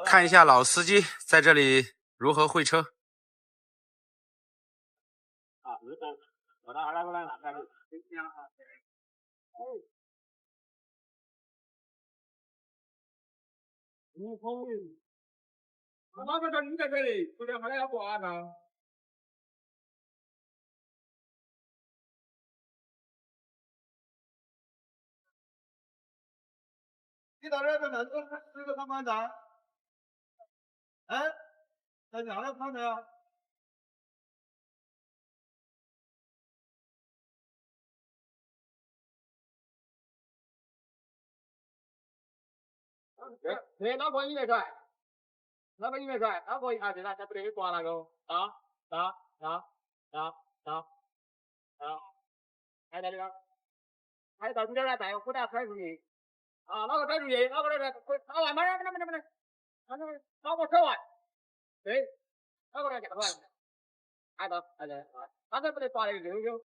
看一下老司机在这里如何会车。你到这儿哪这个上班长？哎，在哪来看的呀？对，老婆你别拽，老婆你别拽，老婆一看这他不得挂那个啊，还在这个，还到中间来带我带开出去啊，哪个开出去？哪个来打完？马上，老婆车完，对，哪个来驾完？还到，他这不得挂那个溜溜。